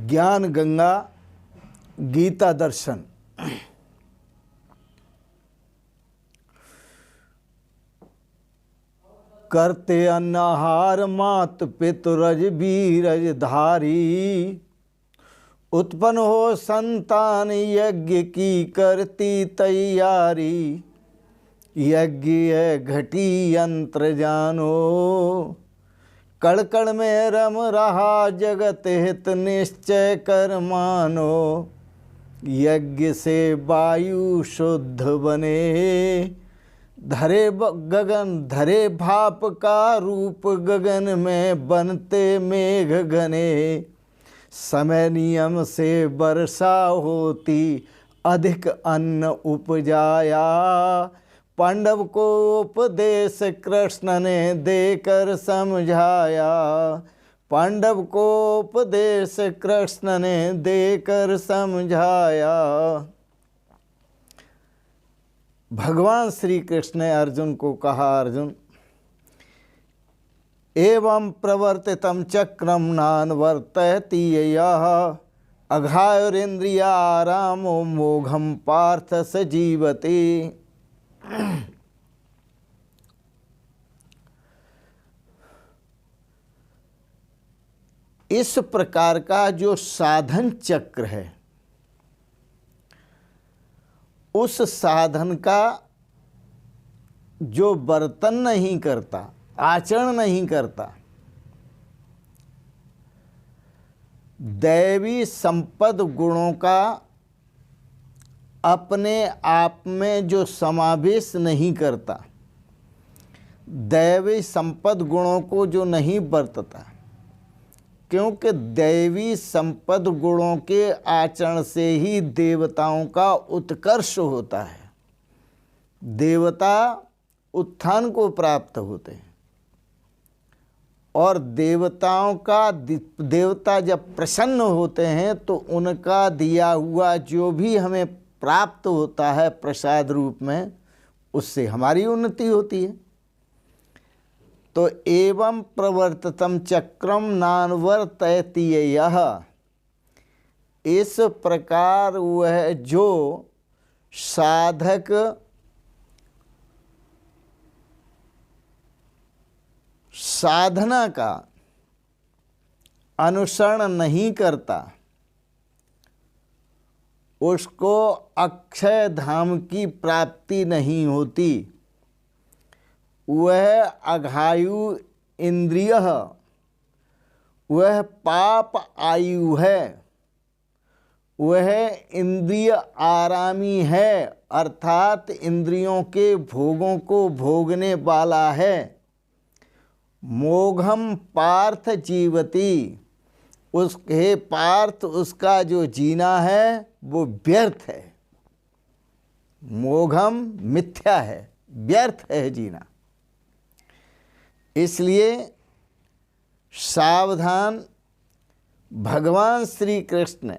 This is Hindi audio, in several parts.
ज्ञान गंगा गीता दर्शन। करते अन्नहार मात पितरज बीरज धारी, उत्पन्न हो संतान यज्ञ की करती तैयारी। यज्ञ है घटी यंत्र जानो, कण कण में रम रहा जगत हित निश्चय कर मानो। यज्ञ से वायु शुद्ध बने, धरे गगन धरे भाप का रूप गगन में बनते मेघ घने। समय नियम से वर्षा होती अधिक अन्न उपजाया, पांडव को उपदेश कृष्ण ने देकर समझाया। पांडव को उपदेश कृष्ण ने देकर समझाया। भगवान श्री कृष्ण ने अर्जुन को कहा, अर्जुन एवं प्रवर्तितम चक्रम नानवर्तयति यः, अघायुरिन्द्रियारामो मोघम पार्थ स जीवति। इस प्रकार का जो साधन चक्र है, उस साधन का जो वर्तन नहीं करता, आचरण नहीं करता, दैवी संपद गुणों का अपने आप में जो समावेश नहीं करता, दैवी संपद गुणों को जो नहीं बरतता, क्योंकि दैवी संपद गुणों के आचरण से ही देवताओं का उत्कर्ष होता है। देवता उत्थान को प्राप्त होते हैं और देवता जब प्रसन्न होते हैं तो उनका दिया हुआ जो भी हमें प्राप्त होता है प्रसाद रूप में, उससे हमारी उन्नति होती है। तो एवं प्रवर्तितम चक्रम नानवर्तयति यः, इस प्रकार वह जो साधक साधना का अनुसरण नहीं करता, उसको अक्षय धाम की प्राप्ति नहीं होती। वह अघायु इंद्रिय, वह पाप आयु है, वह इंद्रिय आरामी है, अर्थात इंद्रियों के भोगों को भोगने वाला है। मोघम पार्थ जीवति, उसके पार्थ उसका जो जीना है वो व्यर्थ है। मोघम मिथ्या है, व्यर्थ है जीना। इसलिए सावधान। भगवान श्री कृष्ण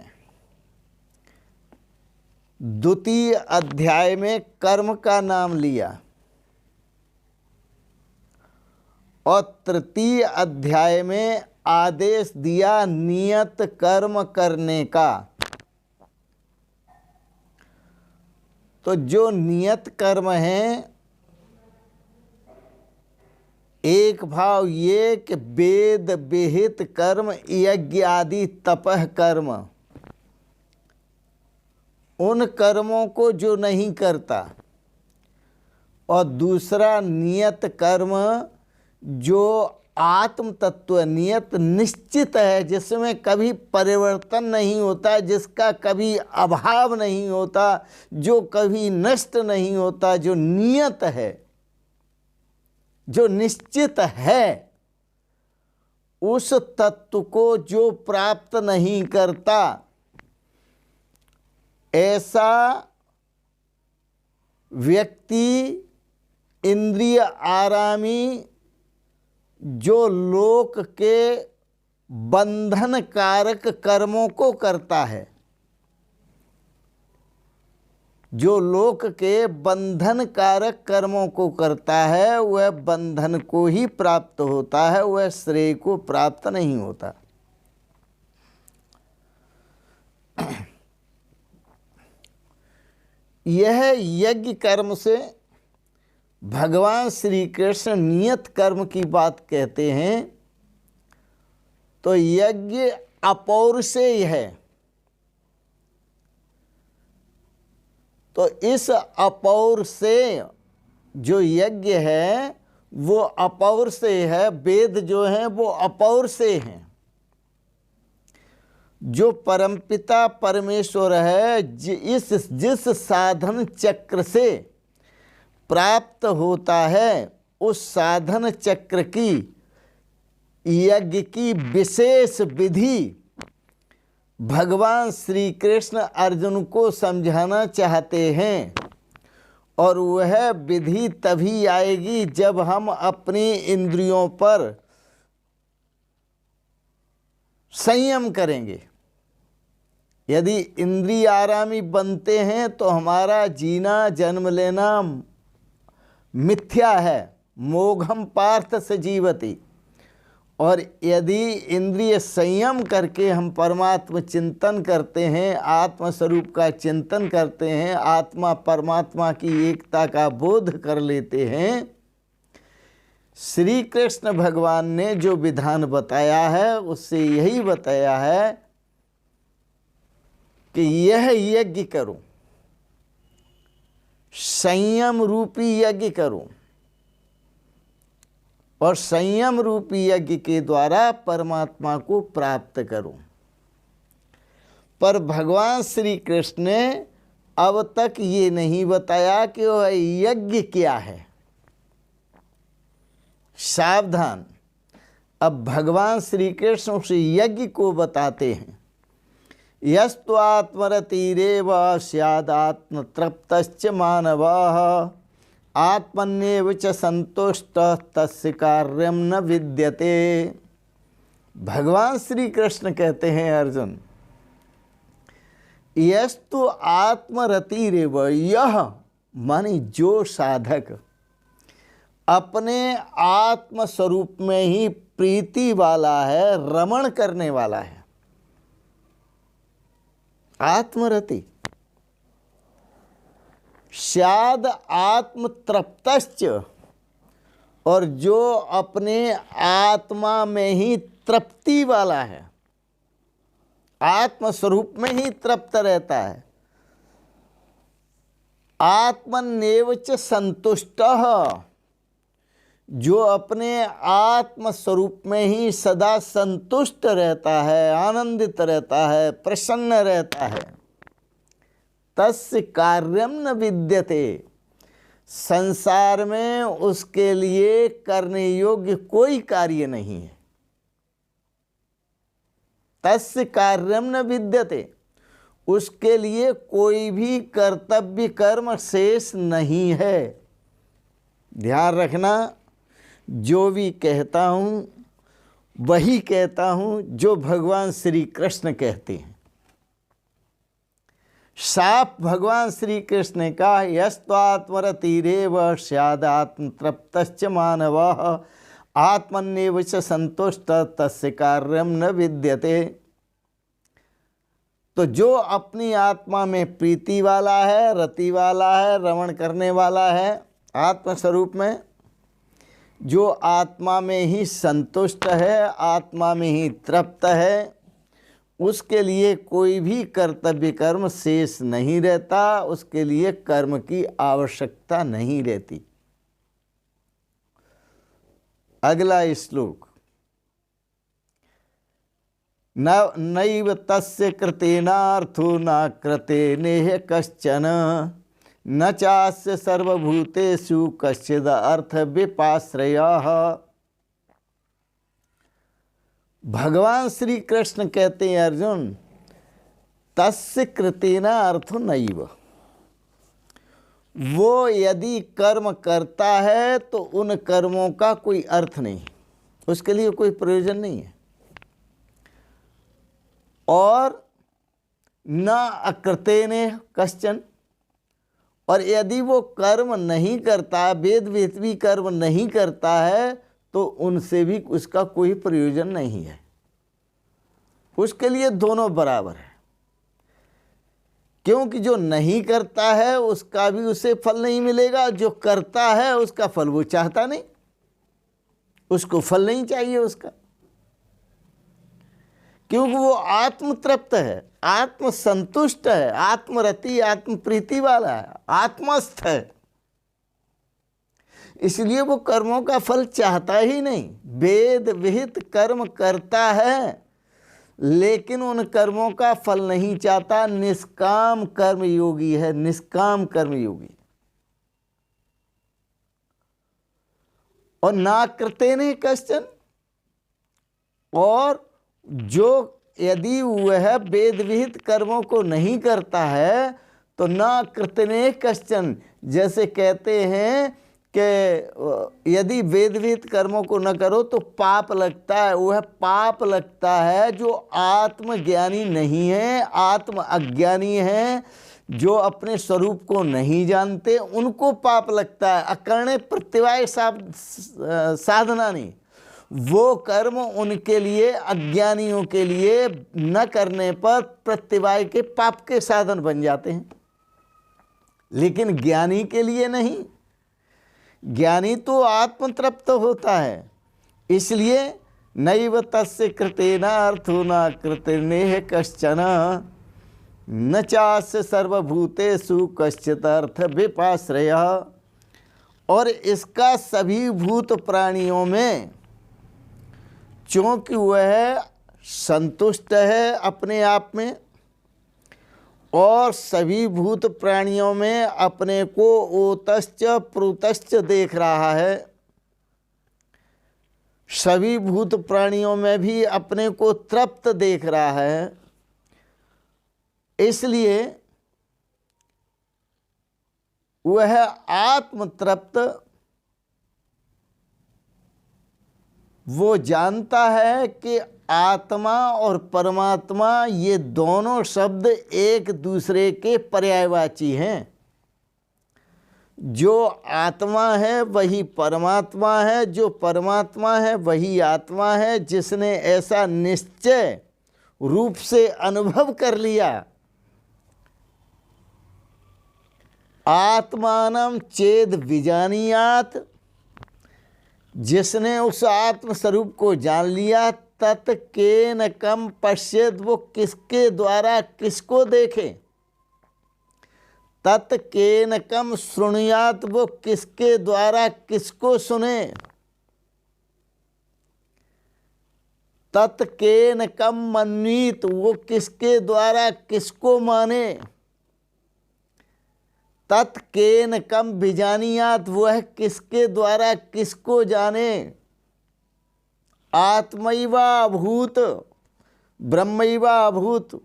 द्वितीय अध्याय में कर्म का नाम लिया और तृतीय अध्याय में आदेश दिया नियत कर्म करने का। तो जो नियत कर्म है, एक भाव ये कि वेद विहित कर्म, यज्ञ आदि तपह कर्म, उन कर्मों को जो नहीं करता, और दूसरा नियत कर्म जो आत्म तत्व नियत निश्चित है, जिसमें कभी परिवर्तन नहीं होता, जिसका कभी अभाव नहीं होता, जो कभी नष्ट नहीं होता, जो नियत है, जो निश्चित है, उस तत्व को जो प्राप्त नहीं करता, ऐसा व्यक्ति इंद्रिय आरामी जो लोक के बंधन कारक कर्मों को करता है, जो लोक के बंधन कारक कर्मों को करता है, वह बंधन को ही प्राप्त होता है, वह श्रेय को प्राप्त नहीं होता। यह यज्ञ कर्म से भगवान श्री कृष्ण नियत कर्म की बात कहते हैं। तो यज्ञ अपौरुषेय है, तो इस अपौरुषेय जो यज्ञ है वो अपौरुषेय है। वेद जो हैं वो अपौरुषेय हैं। जो परमपिता परमेश्वर है जिस साधन चक्र से प्राप्त होता है, उस साधन चक्र की यज्ञ की विशेष विधि भगवान श्री कृष्ण अर्जुन को समझाना चाहते हैं। और वह विधि तभी आएगी जब हम अपनी इंद्रियों पर संयम करेंगे। यदि इंद्रिय आरामी बनते हैं तो हमारा जीना जन्म लेना मिथ्या है। मोघम पार्थ स जीवति। और यदि इंद्रिय संयम करके हम परमात्म चिंतन करते हैं, आत्म स्वरूप का चिंतन करते हैं, आत्मा परमात्मा की एकता का बोध कर लेते हैं, श्री कृष्ण भगवान ने जो विधान बताया है उससे यही बताया है कि यह यज्ञ करो, संयम रूपी यज्ञ करो, और संयम रूपी यज्ञ के द्वारा परमात्मा को प्राप्त करो। पर भगवान श्री कृष्ण ने अब तक ये नहीं बताया कि वह यज्ञ क्या है। सावधान, अब भगवान श्री कृष्ण उस यज्ञ को बताते हैं। यस्तु आत्मरतिरेव स्यादात्म तृप्तश्च मानवः आत्मन्येव च संतुष्टः तस्य कार्यं न विद्यते। भगवान श्री कृष्ण कहते हैं अर्जुन, यस्तु आत्मरतिरेव, यह मानी जो साधक अपने आत्म स्वरूप में ही प्रीति वाला है, रमण करने वाला है, आत्मरति। स्याद आत्म तृप्तश्च, और जो अपने आत्मा में ही तृप्ति वाला है, आत्म स्वरूप में ही तृप्त रहता है। आत्मन्येव च संतुष्टः, जो अपने आत्म स्वरूप में ही सदा संतुष्ट रहता है, आनंदित रहता है, प्रसन्न रहता है, तस्य कार्यम न विद्यते, संसार में उसके लिए करने योग्य कोई कार्य नहीं है। तस्य कार्यम न विद्यते, उसके लिए कोई भी कर्तव्य कर्म शेष नहीं है। ध्यान रखना, जो भी कहता हूँ वही कहता हूँ जो भगवान श्री कृष्ण कहते हैं। साफ भगवान श्री कृष्ण ने कहा, यस्त्वात्मरतिरेव स्यादात्म तृप्तश्च मानवः आत्मन्येव च संतुष्टः तस्य कार्यं न विद्यते। तो जो अपनी आत्मा में प्रीति वाला है, रति वाला है, रमण करने वाला है, आत्म स्वरूप में, जो आत्मा में ही संतुष्ट है, आत्मा में ही तृप्त है, उसके लिए कोई भी कर्तव्य कर्म शेष नहीं रहता, उसके लिए कर्म की आवश्यकता नहीं रहती। अगला श्लोक, नैव तस्य कृतेनार्थो न कृते नेह कश्चन न चास्य सर्वभूतेषु कश्चिद अर्थ विपाश्रयः। भगवान श्री कृष्ण कहते हैं, अर्जुन, तस्य कृतेना अर्थो नैव, वो यदि कर्म करता है तो उन कर्मों का कोई अर्थ नहीं, उसके लिए कोई प्रयोजन नहीं है। और न अकृतेने कश्चन, और यदि वो कर्म नहीं करता, वेद भी कर्म नहीं करता है, तो उनसे भी उसका कोई प्रयोजन नहीं है। उसके लिए दोनों बराबर है। क्योंकि जो नहीं करता है उसका भी उसे फल नहीं मिलेगा, जो करता है उसका फल वो चाहता नहीं, उसको फल नहीं चाहिए उसका, क्योंकि वो आत्म तृप्त है, आत्म संतुष्ट है, आत्मरति आत्म प्रीति वाला है, आत्मस्थ है। इसलिए वो कर्मों का फल चाहता ही नहीं। वेद विहित कर्म करता है लेकिन उन कर्मों का फल नहीं चाहता। निष्काम कर्म योगी है, निष्काम कर्म योगी। और ना कृतेने कश्चन, और जो यदि वह वेद विहित कर्मों को नहीं करता है तो ना कृतने कश्चन, जैसे कहते हैं कि यदि वेद विहित कर्मों को न करो तो पाप लगता है। वह पाप लगता है जो आत्मज्ञानी नहीं है, आत्म अज्ञानी है, जो अपने स्वरूप को नहीं जानते, उनको पाप लगता है। अकर्णे प्रत्यवाय साधना नहीं, वो कर्म उनके लिए, अज्ञानियों के लिए न करने पर प्रत्यवाय के पाप के साधन बन जाते हैं, लेकिन ज्ञानी के लिए नहीं। ज्ञानी तो आत्मतृप्त होता है। इसलिए नैव तस्य कृतेन अर्थो न कृतनेह कश्चन न चास्य सर्वभूतेषु कश्चित् अर्थ विपाश्रयः। और इसका सभी भूत प्राणियों में, चूँकि वह संतुष्ट है अपने आप में और सभी भूत प्राणियों में अपने को ओतश्च प्रोतश्च देख रहा है, सभी भूत प्राणियों में भी अपने को तृप्त देख रहा है, इसलिए वह आत्मतृप्त, वो जानता है कि आत्मा और परमात्मा ये दोनों शब्द एक दूसरे के पर्यायवाची हैं। जो आत्मा है वही परमात्मा है, जो परमात्मा है वही आत्मा है। जिसने ऐसा निश्चय रूप से अनुभव कर लिया, आत्मानं चेद विजानीयात, जिसने उस आत्म स्वरूप को जान लिया, तत्केन कम पश्येद, वो किसके द्वारा किसको देखे, तत्केन कम शृणुयात, वो किसके द्वारा किसको सुने, तत्केन कम मन्वीत, वो किसके द्वारा किसको माने, तत्केन कम विजानीयात, वह किसके द्वारा किसको जाने। आत्मैवाभूत ब्रह्मैवाभूत,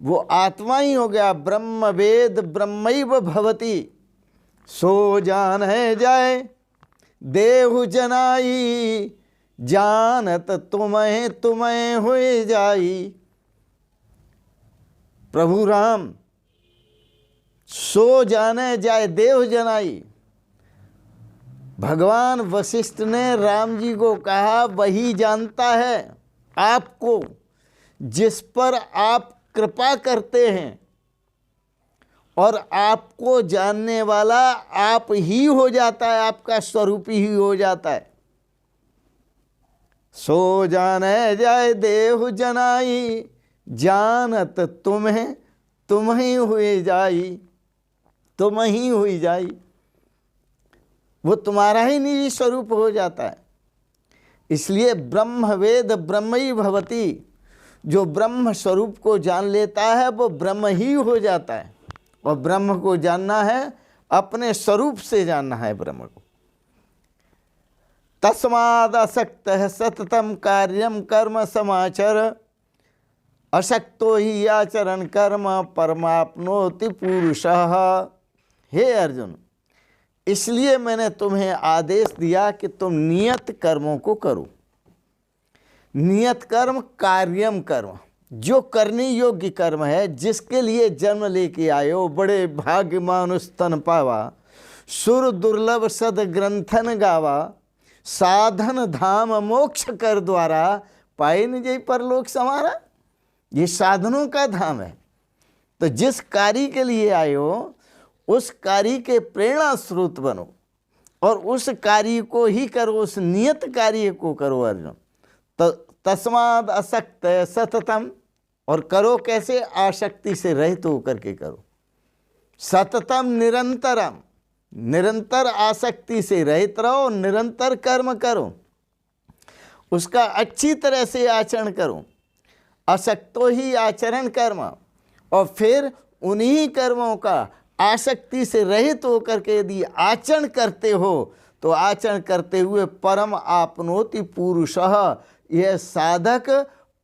वो आत्मा ही हो गया। ब्रह्म वेद ब्रह्मैव भवति, सो जान है जाए देहु जनाई, जानत तुम्हें तुम्हें हुए जाई। प्रभु राम सो जाने जाए देव जनाई। भगवान वशिष्ठ ने राम जी को कहा, वही जानता है आपको जिस पर आप कृपा करते हैं, और आपको जानने वाला आप ही हो जाता है, आपका स्वरूप ही हो जाता है। सो जाने जाए देव जनाई, जानत तुम्हें तुम ही हुए जाई, तुम ही हुई जाई। वो तुम्हारा ही निजी स्वरूप हो जाता है। इसलिए ब्रह्म वेद ब्रह्मई भवति, जो ब्रह्म स्वरूप को जान लेता है वो ब्रह्म ही हो जाता है। और ब्रह्म को जानना है, अपने स्वरूप से जानना है ब्रह्म को। तस्माद् असक्तः सततम कार्यम कर्म समाचर, अशक्तो ही आचरण कर्म परमाप्नोति पुरुषः। हे अर्जुन, इसलिए मैंने तुम्हें आदेश दिया कि तुम नियत कर्मों को करो। नियत कर्म कार्यम कर्म, जो करने योग्य कर्म है, जिसके लिए जन्म लेके आए हो, बड़े भाग्यमान स्तन पावा, सुर दुर्लभ सद ग्रंथन गावा, साधन धाम मोक्ष कर द्वारा पाए निज परलोक समारा। ये साधनों का धाम है। तो जिस कार्य के लिए आए हो उस कार्य के प्रेरणा स्रोत बनो और उस कार्य को ही करो, उस नियत कार्य को करो अर्जुन। तो तस्माद असक्त सततम, और करो कैसे? आसक्ति से रहित होकर के करो। सततम निरंतरम, निरंतर आसक्ति से रहित रहो, निरंतर कर्म करो, उसका अच्छी तरह से आचरण करो। असक्तो ही आचरण कर्म, और फिर उन्हीं कर्मों का आसक्ति से रहित होकर के यदि आचरण करते हो तो आचरण करते हुए परम आपनोति पुरुषः, यह साधक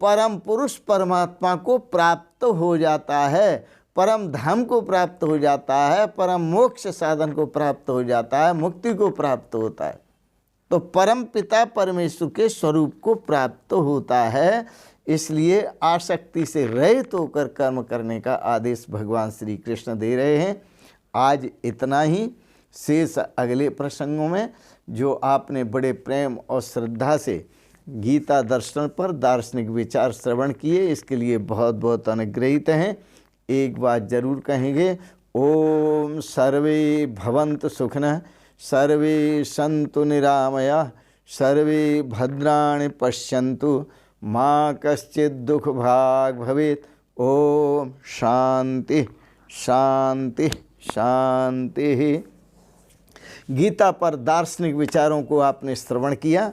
परम पुरुष परमात्मा को प्राप्त हो जाता है, परम धाम को प्राप्त हो जाता है, परम मोक्ष साधन को प्राप्त हो जाता है, मुक्ति को प्राप्त होता है, तो परम पिता परमेश्वर के स्वरूप को प्राप्त होता है। इसलिए आसक्ति से रहित होकर कर्म करने का आदेश भगवान श्री कृष्ण दे रहे हैं। आज इतना ही, शेष अगले प्रसंगों में जो आपने बड़े प्रेम और श्रद्धा से गीता दर्शन पर दार्शनिक विचार श्रवण किए, इसके लिए बहुत बहुत अनुग्रहित हैं। एक बात जरूर कहेंगे, ओम सर्वे भवन्तु सुखिनः, सर्वे सन्तु निरामयाः, सर्वे भद्राणि पश्यन्तु, माँ कश्चित् दुख भाग भवेत्। ओम शांति शांति शांति। गीता पर दार्शनिक विचारों को आपने श्रवण किया,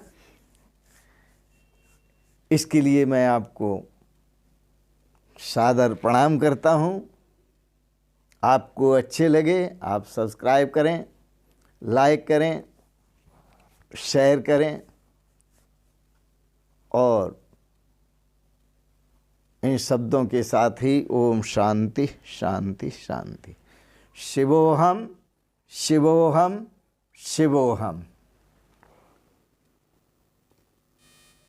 इसके लिए मैं आपको सादर प्रणाम करता हूँ। आपको अच्छे लगे आप सब्सक्राइब करें, लाइक करें, शेयर करें, और इन शब्दों के साथ ही ओम शांति शांति शांति। शिवोहम शिवोहम शिवोहम।